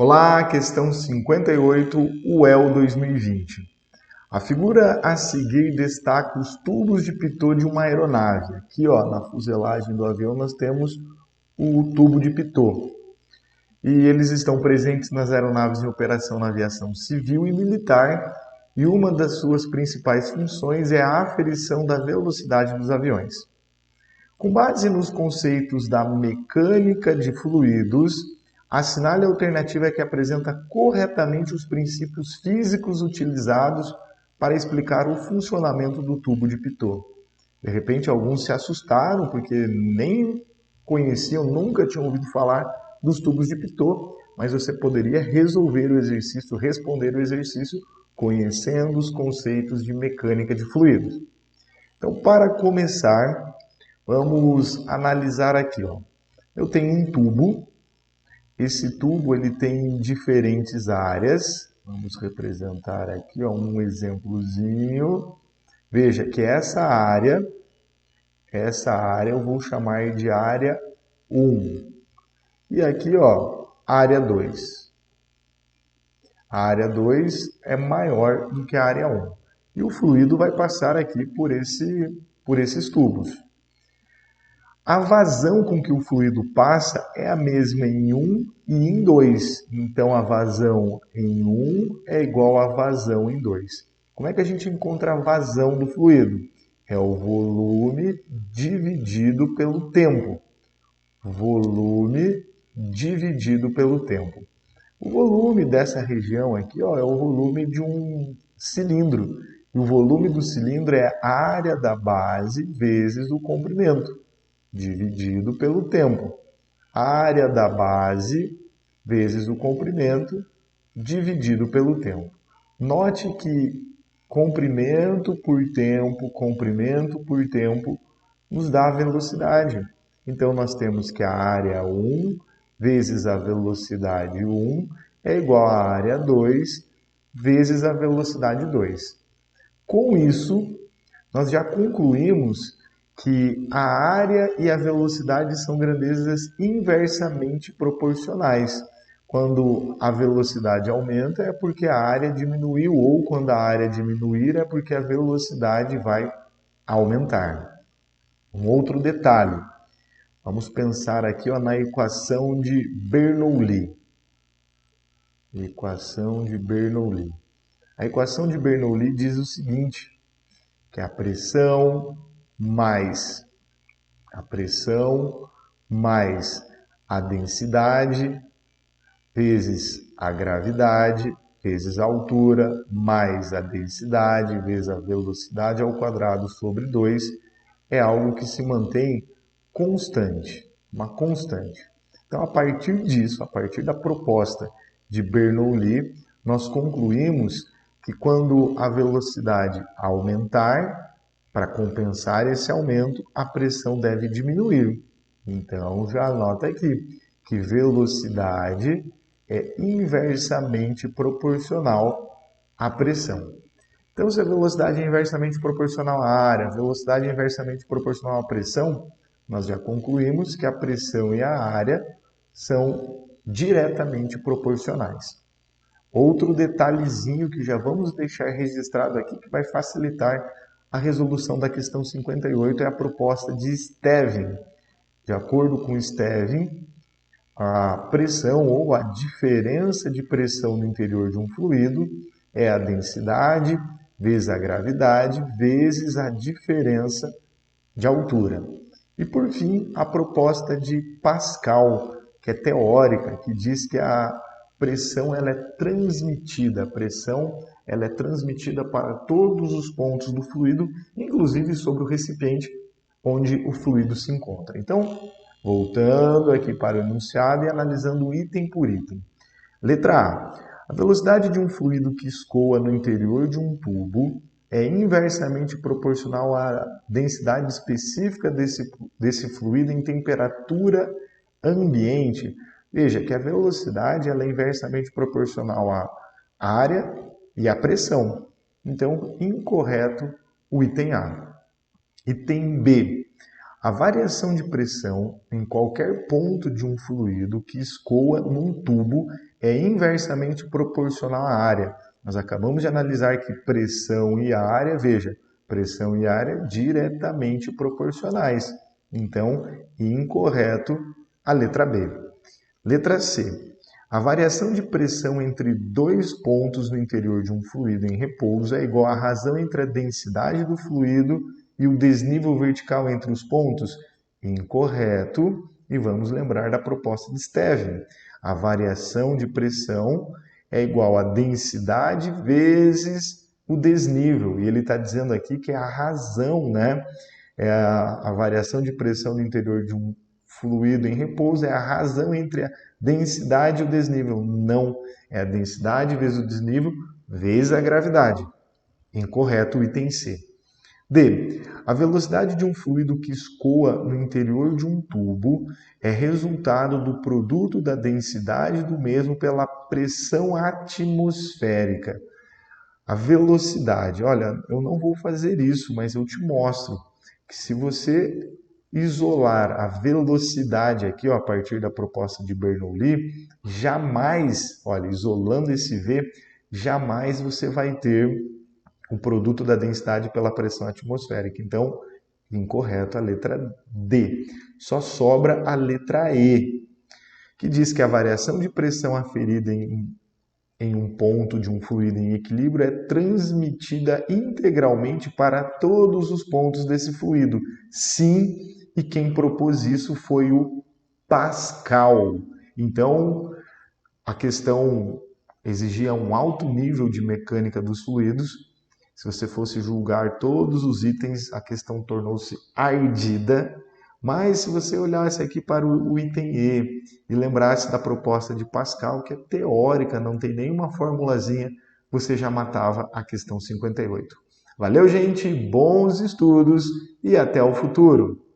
Olá, questão 58, UEL 2020. A figura a seguir destaca os tubos de pitot de uma aeronave. Aqui, na fuselagem do avião, nós temos o tubo de pitot. E eles estão presentes nas aeronaves em operação na aviação civil e militar, e uma das suas principais funções é a aferição da velocidade dos aviões. Com base nos conceitos da mecânica de fluidos, assinale a alternativa que apresenta corretamente os princípios físicos utilizados para explicar o funcionamento do tubo de pitot. De repente, alguns se assustaram porque nem conheciam, nunca tinham ouvido falar dos tubos de pitot, mas você poderia resolver o exercício, responder o exercício, conhecendo os conceitos de mecânica de fluidos. Então, para começar, vamos analisar aqui. Eu tenho um tubo. Esse tubo ele tem diferentes áreas. Vamos representar aqui um exemplozinho. Veja que essa área eu vou chamar de área 1. E aqui, área 2. A área 2 é maior do que a área 1. E o fluido vai passar aqui por esses tubos. A vazão com que o fluido passa é a mesma em 1 e em 2. Então, a vazão em 1 é igual à vazão em 2. Como é que a gente encontra a vazão do fluido? É o volume dividido pelo tempo. Volume dividido pelo tempo. O volume dessa região aqui é o volume de um cilindro. E o volume do cilindro é a área da base vezes o comprimento, dividido pelo tempo. A área da base vezes o comprimento, dividido pelo tempo. Note que comprimento por tempo, nos dá a velocidade. Então, nós temos que a área 1 vezes a velocidade 1 é igual à área 2 vezes a velocidade 2. Com isso, nós já concluímos que a área e a velocidade são grandezas inversamente proporcionais. Quando a velocidade aumenta é porque a área diminuiu, ou quando a área diminuir é porque a velocidade vai aumentar. Um outro detalhe, vamos pensar aqui na equação de Bernoulli. Equação de Bernoulli. A equação de Bernoulli diz o seguinte, que a pressão mais a densidade vezes a gravidade vezes a altura mais a densidade vezes a velocidade ao quadrado sobre 2 é algo que se mantém constante, uma constante. Então, a partir disso, a partir da proposta de Bernoulli, nós concluímos que quando a velocidade aumentar, para compensar esse aumento, a pressão deve diminuir. Então, já anota aqui que velocidade é inversamente proporcional à pressão. Então, se a velocidade é inversamente proporcional à área, a velocidade é inversamente proporcional à pressão, nós já concluímos que a pressão e a área são diretamente proporcionais. Outro detalhezinho que já vamos deixar registrado aqui, que vai facilitar a resolução da questão 58, é a proposta de Stevin. De acordo com Stevin, a pressão ou a diferença de pressão no interior de um fluido é a densidade vezes a gravidade vezes a diferença de altura. E por fim, a proposta de Pascal, que é teórica, que diz que a pressão ela é transmitida, para todos os pontos do fluido, inclusive sobre o recipiente onde o fluido se encontra. Então, voltando aqui para o enunciado e analisando item por item. Letra A. A velocidade de um fluido que escoa no interior de um tubo é inversamente proporcional à densidade específica desse fluido em temperatura ambiente. Veja que a velocidade ela é inversamente proporcional à área e à pressão. Então, incorreto o item A. Item B. A variação de pressão em qualquer ponto de um fluido que escoa num tubo é inversamente proporcional à área. Nós acabamos de analisar que pressão e área, veja, pressão e área diretamente proporcionais. Então, incorreto a letra B. Letra C. A variação de pressão entre dois pontos no interior de um fluido em repouso é igual à razão entre a densidade do fluido e o desnível vertical entre os pontos? Incorreto. E vamos lembrar da proposta de Stevin. A variação de pressão é igual a densidade vezes o desnível. E ele está dizendo aqui que é a razão, né? A variação de pressão no interior de um fluido em repouso é a razão entre a densidade e o desnível. Não, é a densidade vezes o desnível vezes a gravidade. Incorreto o item C. D. A velocidade de um fluido que escoa no interior de um tubo é resultado do produto da densidade do mesmo pela pressão atmosférica. A velocidade, olha, eu não vou fazer isso, mas eu te mostro que se você isolar a velocidade aqui, ó, a partir da proposta de Bernoulli, jamais, olha, isolando esse V, jamais você vai ter o produto da densidade pela pressão atmosférica. Então, incorreto a letra D. Só sobra a letra E, que diz que a variação de pressão aferida em um ponto de um fluido em equilíbrio é transmitida integralmente para todos os pontos desse fluido. Sim, e quem propôs isso foi o Pascal. Então, a questão exigia um alto nível de mecânica dos fluidos. Se você fosse julgar todos os itens, a questão tornou-se ardida. Mas se você olhasse aqui para o item E e lembrasse da proposta de Pascal, que é teórica, não tem nenhuma formulazinha, você já matava a questão 58. Valeu, gente, bons estudos e até o futuro!